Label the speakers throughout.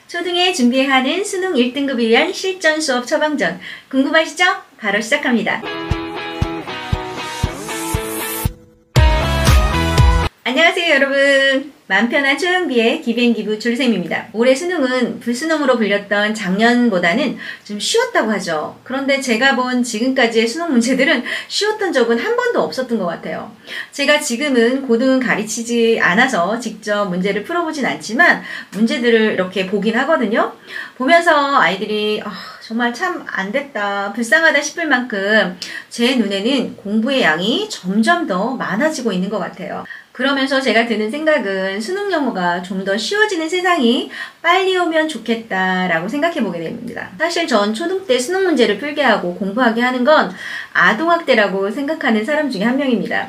Speaker 1: 초등에 준비하는 수능 1등급을 위한 실전 수업 처방전 궁금하시죠? 바로 시작합니다. 안녕하세요 여러분. 마음편한 초등비의 기변기부 줄쌤입니다. 올해 수능은 불수능으로 불렸던 작년보다는 좀 쉬웠다고 하죠. 그런데 제가 본 지금까지의 수능 문제들은 쉬웠던 적은 한 번도 없었던 것 같아요. 제가 지금은 고등은 가르치지 않아서 직접 문제를 풀어보진 않지만 문제들을 이렇게 보긴 하거든요. 보면서 아이들이 정말 참 안됐다, 불쌍하다 싶을 만큼 제 눈에는 공부의 양이 점점 더 많아지고 있는 것 같아요. 그러면서 제가 드는 생각은 수능 영어가 좀 더 쉬워지는 세상이 빨리 오면 좋겠다라고 생각해 보게 됩니다. 사실 전 초등 때 수능 문제를 풀게 하고 공부하게 하는 건 아동학대라고 생각하는 사람 중에 한 명입니다.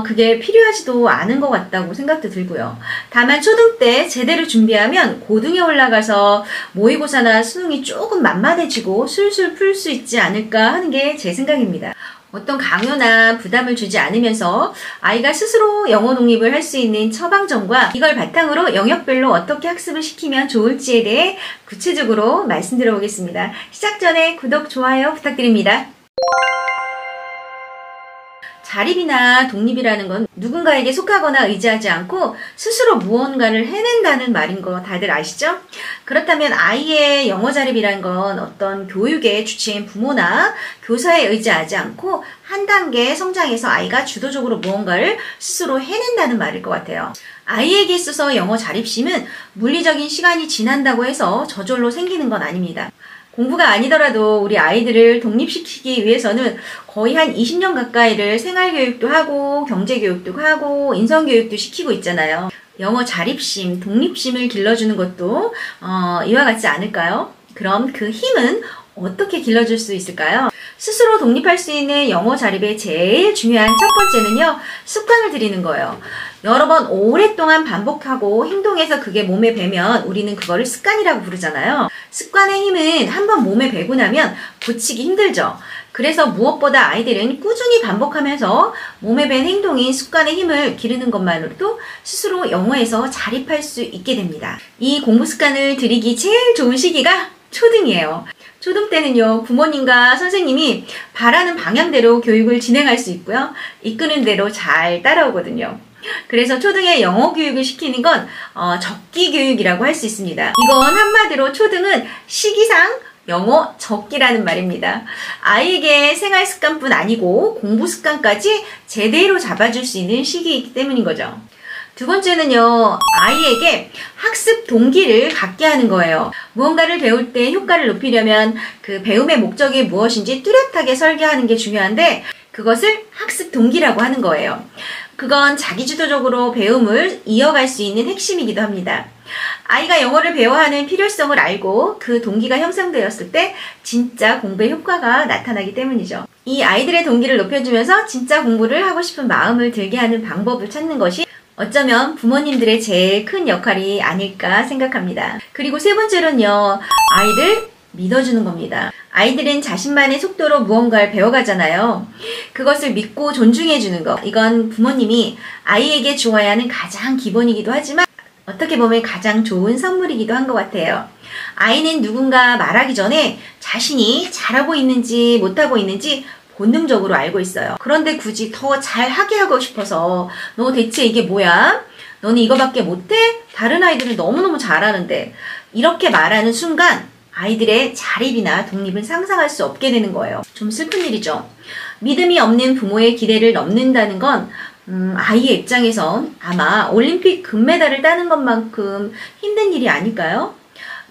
Speaker 1: 그게 필요하지도 않은 것 같다고 생각도 들고요. 다만 초등 때 제대로 준비하면 고등에 올라가서 모의고사나 수능이 조금 만만해지고 술술 풀 수 있지 않을까 하는 게 제 생각입니다. 어떤 강요나 부담을 주지 않으면서 아이가 스스로 영어 독립을 할 수 있는 처방전과 이걸 바탕으로 영역별로 어떻게 학습을 시키면 좋을지에 대해 구체적으로 말씀드려 보겠습니다. 시작 전에 구독, 좋아요 부탁드립니다. 자립이나 독립이라는 건 누군가에게 속하거나 의지하지 않고 스스로 무언가를 해낸다는 말인 거 다들 아시죠? 그렇다면 아이의 영어 자립이라는 건 어떤 교육의 주체인 부모나 교사에 의지하지 않고 한 단계 성장해서 아이가 주도적으로 무언가를 스스로 해낸다는 말일 것 같아요. 아이에게 있어서 영어 자립심은 물리적인 시간이 지난다고 해서 저절로 생기는 건 아닙니다. 공부가 아니더라도 우리 아이들을 독립시키기 위해서는 거의 한 20년 가까이를 생활교육도 하고 경제교육도 하고 인성교육도 시키고 있잖아요. 영어 자립심, 독립심을 길러주는 것도 이와 같지 않을까요? 그럼 그 힘은 어떻게 길러줄 수 있을까요? 스스로 독립할 수 있는 영어 자립의 제일 중요한 첫 번째는요, 습관을 들이는 거예요. 여러 번 오랫동안 반복하고 행동해서 그게 몸에 배면 우리는 그거를 습관이라고 부르잖아요. 습관의 힘은 한번 몸에 배고 나면 고치기 힘들죠. 그래서 무엇보다 아이들은 꾸준히 반복하면서 몸에 밴 행동인 습관의 힘을 기르는 것만으로도 스스로 영어에서 자립할 수 있게 됩니다. 이 공부 습관을 들이기 제일 좋은 시기가 초등이에요. 초등 때는요, 부모님과 선생님이 바라는 방향대로 교육을 진행할 수 있고요. 이끄는 대로 잘 따라오거든요. 그래서 초등에 영어 교육을 시키는 건 적기 교육이라고 할 수 있습니다. 이건 한마디로 초등은 시기상 영어 적기라는 말입니다. 아이에게 생활 습관뿐 아니고 공부 습관까지 제대로 잡아줄 수 있는 시기이기 때문인 거죠. 두 번째는요, 아이에게 학습 동기를 갖게 하는 거예요. 무언가를 배울 때 효과를 높이려면 그 배움의 목적이 무엇인지 뚜렷하게 설계하는 게 중요한데 그것을 학습 동기라고 하는 거예요. 그건 자기주도적으로 배움을 이어갈 수 있는 핵심이기도 합니다. 아이가 영어를 배워야 하는 필요성을 알고 그 동기가 형성되었을 때 진짜 공부의 효과가 나타나기 때문이죠. 이 아이들의 동기를 높여주면서 진짜 공부를 하고 싶은 마음을 들게 하는 방법을 찾는 것이 어쩌면 부모님들의 제일 큰 역할이 아닐까 생각합니다. 그리고 세 번째로는요, 아이를 믿어주는 겁니다. 아이들은 자신만의 속도로 무언가를 배워가잖아요. 그것을 믿고 존중해주는 것. 이건 부모님이 아이에게 주어야 하는 가장 기본이기도 하지만 어떻게 보면 가장 좋은 선물이기도 한 것 같아요. 아이는 누군가 말하기 전에 자신이 잘하고 있는지 못하고 있는지 본능적으로 알고 있어요. 그런데 굳이 더 잘하게 하고 싶어서 너 대체 이게 뭐야? 너는 이거밖에 못해? 다른 아이들은 너무너무 잘하는데 이렇게 말하는 순간 아이들의 자립이나 독립은 상상할 수 없게 되는 거예요. 좀 슬픈 일이죠. 믿음이 없는 부모의 기대를 넘는다는 건 아이의 입장에선 아마 올림픽 금메달을 따는 것만큼 힘든 일이 아닐까요?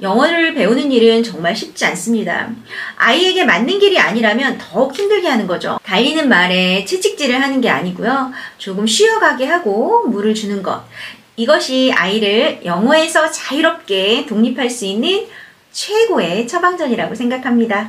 Speaker 1: 영어를 배우는 일은 정말 쉽지 않습니다. 아이에게 맞는 길이 아니라면 더욱 힘들게 하는 거죠. 달리는 말에 채찍질을 하는 게 아니고요. 조금 쉬어가게 하고 물을 주는 것. 이것이 아이를 영어에서 자유롭게 독립할 수 있는 최고의 처방전이라고 생각합니다.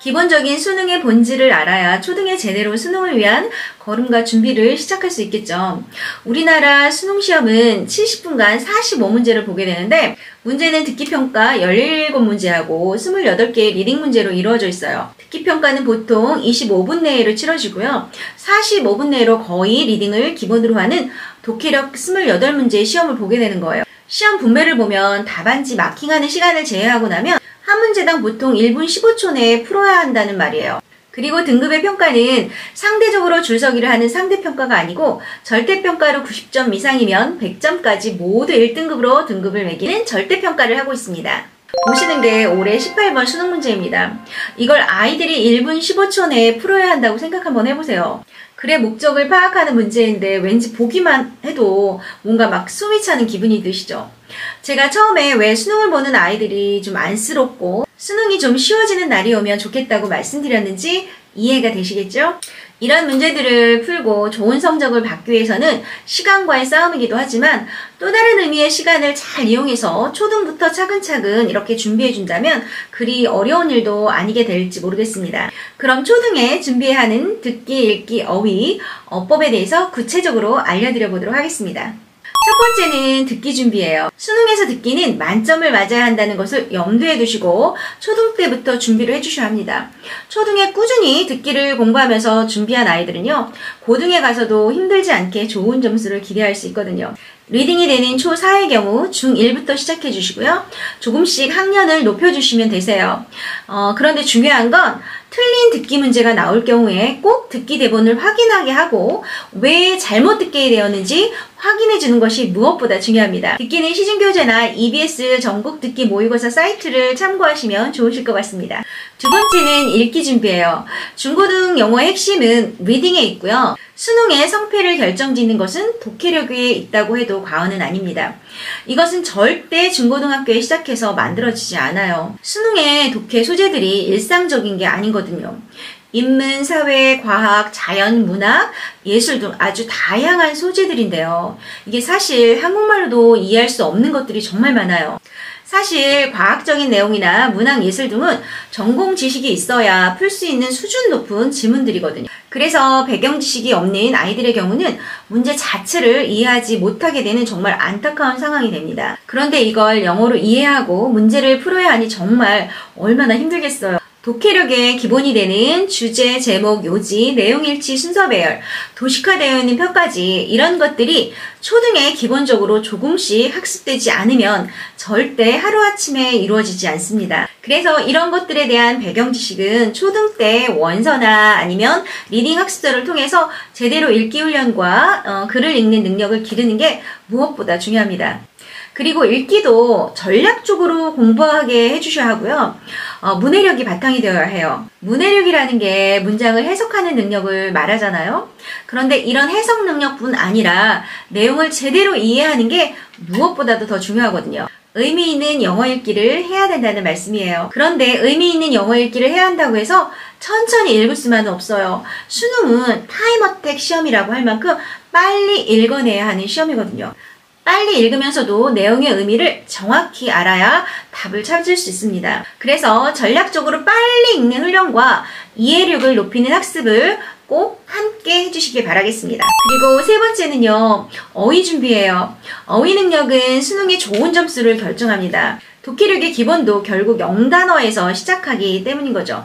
Speaker 1: 기본적인 수능의 본질을 알아야 초등에 제대로 수능을 위한 걸음과 준비를 시작할 수 있겠죠. 우리나라 수능시험은 70분간 45문제를 보게 되는데 문제는 듣기평가 17문제하고 28개의 리딩 문제로 이루어져 있어요. 듣기평가는 보통 25분 내로 치러지고요. 45분 내로 거의 리딩을 기본으로 하는 독해력 28문제의 시험을 보게 되는 거예요. 시험 분배를 보면 답안지 마킹하는 시간을 제외하고 나면 한 문제당 보통 1분 15초 내에 풀어야 한다는 말이에요. 그리고 등급의 평가는 상대적으로 줄서기를 하는 상대평가가 아니고 절대평가로 90점 이상이면 100점까지 모두 1등급으로 등급을 매기는 절대평가를 하고 있습니다. 보시는 게 올해 18번 수능 문제입니다. 이걸 아이들이 1분 15초 내에 풀어야 한다고 생각 한번 해보세요. 글의 목적을 파악하는 문제인데 왠지 보기만 해도 뭔가 막 숨이 차는 기분이 드시죠? 제가 처음에 왜 수능을 보는 아이들이 좀 안쓰럽고 수능이 좀 쉬워지는 날이 오면 좋겠다고 말씀드렸는지 이해가 되시겠죠? 이런 문제들을 풀고 좋은 성적을 받기 위해서는 시간과의 싸움이기도 하지만 또 다른 의미의 시간을 잘 이용해서 초등부터 차근차근 이렇게 준비해준다면 그리 어려운 일도 아니게 될지 모르겠습니다. 그럼 초등에 준비해야 하는 듣기, 읽기, 어휘, 어법에 대해서 구체적으로 알려드려 보도록 하겠습니다. 첫 번째는 듣기 준비예요. 수능에서 듣기는 만점을 맞아야 한다는 것을 염두에 두시고 초등 때부터 준비를 해주셔야 합니다. 초등에 꾸준히 듣기를 공부하면서 준비한 아이들은요, 고등에 가서도 힘들지 않게 좋은 점수를 기대할 수 있거든요. 리딩이 되는 초4의 경우 중1부터 시작해 주시고요. 조금씩 학년을 높여주시면 되세요. 그런데 중요한 건 틀린 듣기 문제가 나올 경우에 꼭 듣기 대본을 확인하게 하고 왜 잘못 듣게 되었는지 확인해 주는 것이 무엇보다 중요합니다. 듣기는 시중교재나 EBS 전국 듣기 모의고사 사이트를 참고하시면 좋으실 것 같습니다. 두 번째는 읽기 준비예요. 중고등 영어의 핵심은 리딩에 있고요. 수능의 성패를 결정짓는 것은 독해력에 있다고 해도 과언은 아닙니다. 이것은 절대 중고등학교에 시작해서 만들어지지 않아요. 수능의 독해 소재들이 일상적인 게 아니거든요. 인문, 사회, 과학, 자연, 문학, 예술 등 아주 다양한 소재들인데요. 이게 사실 한국말로도 이해할 수 없는 것들이 정말 많아요. 사실 과학적인 내용이나 문학, 예술 등은 전공 지식이 있어야 풀 수 있는 수준 높은 지문들이거든요. 그래서 배경 지식이 없는 아이들의 경우는 문제 자체를 이해하지 못하게 되는 정말 안타까운 상황이 됩니다. 그런데 이걸 영어로 이해하고 문제를 풀어야 하니 정말 얼마나 힘들겠어요. 독해력의 기본이 되는 주제, 제목, 요지, 내용일치, 순서 배열, 도식화되어 있는 표까지 이런 것들이 초등에 기본적으로 조금씩 학습되지 않으면 절대 하루아침에 이루어지지 않습니다. 그래서 이런 것들에 대한 배경 지식은 초등 때 원서나 아니면 리딩 학습서를 통해서 제대로 읽기 훈련과 글을 읽는 능력을 기르는 게 무엇보다 중요합니다. 그리고 읽기도 전략적으로 공부하게 해주셔야 하고요. 문해력이 바탕이 되어야 해요. 문해력이라는 게 문장을 해석하는 능력을 말하잖아요. 그런데 이런 해석 능력뿐 아니라 내용을 제대로 이해하는 게 무엇보다도 더 중요하거든요. 의미 있는 영어 읽기를 해야 된다는 말씀이에요. 그런데 의미 있는 영어 읽기를 해야 한다고 해서 천천히 읽을 수만은 없어요. 수능은 타임어택 시험이라고 할 만큼 빨리 읽어내야 하는 시험이거든요. 빨리 읽으면서도 내용의 의미를 정확히 알아야 답을 찾을 수 있습니다. 그래서 전략적으로 빨리 읽는 훈련과 이해력을 높이는 학습을 꼭 함께 해주시길 바라겠습니다. 그리고 세 번째는요, 어휘 준비예요. 어휘 능력은 수능의 좋은 점수를 결정합니다. 독해력의 기본도 결국 영단어에서 시작하기 때문인 거죠.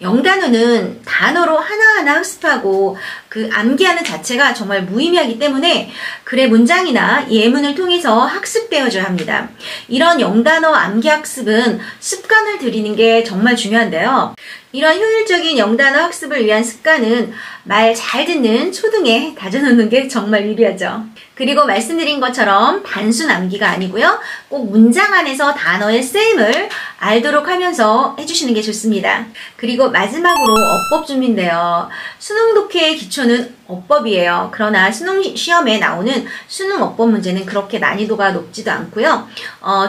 Speaker 1: 영단어는 단어로 하나하나 학습하고 그 암기하는 자체가 정말 무의미하기 때문에 글의 문장이나 예문을 통해서 학습되어줘야 합니다. 이런 영단어 암기 학습은 습관을 들이는 게 정말 중요한데요. 이런 효율적인 영단어 학습을 위한 습관은 말 잘 듣는 초등에 다져놓는 게 정말 유리하죠. 그리고 말씀드린 것처럼 단순 암기가 아니고요. 꼭 문장 안에서 단어의 쓰임을 알도록 하면서 해주시는 게 좋습니다. 그리고 마지막으로 어법 준비인데요. 수능 독해의 기초는 어법이에요. 그러나 수능 시험에 나오는 수능 어법 문제는 그렇게 난이도가 높지도 않고요.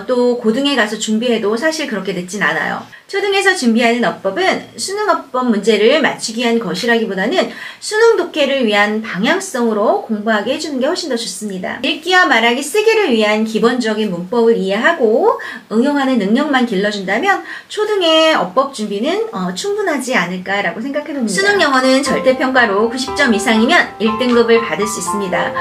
Speaker 1: 또 고등에 가서 준비해도 사실 그렇게 늦진 않아요. 초등에서 준비하는 어법은 수능 어법 문제를 맞추기 위한 것이라기보다는 수능 독해를 위한 방향성으로 공부하게 해주는 게 훨씬 더 좋습니다. 읽기와 말하기, 쓰기를 위한 기본적인 문법을 이해하고 응용하는 능력만 길러준다면 초등의 어법 준비는 충분하지 않을까라고 생각해봅니다. 수능 영어는 절대평가로 90점 이상이면 1등급을 받을 수 있습니다.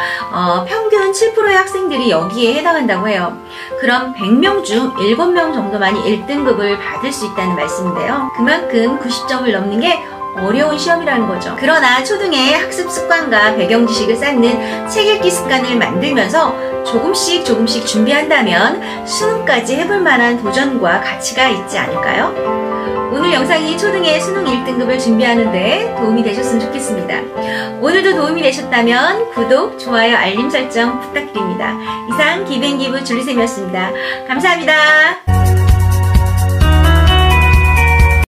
Speaker 1: 평균 7%의 학생들이 여기에 해당한다고 해요. 그럼 100명 중 7명 정도만이 1등급을 받을 수 있다는 말씀인데요. 그만큼 90점을 넘는 게 어려운 시험이라는 거죠. 그러나 초등의 학습 습관과 배경 지식을 쌓는 책 읽기 습관을 만들면서 조금씩 준비한다면 수능까지 해볼 만한 도전과 가치가 있지 않을까요? 오늘 영상이 초등의 수능 1등급을 준비하는데 도움이 되셨으면 좋겠습니다. 오늘도 도움이 되셨다면 구독, 좋아요, 알림 설정 부탁드립니다. 이상 기브앤기브 줄리쌤이었습니다. 감사합니다.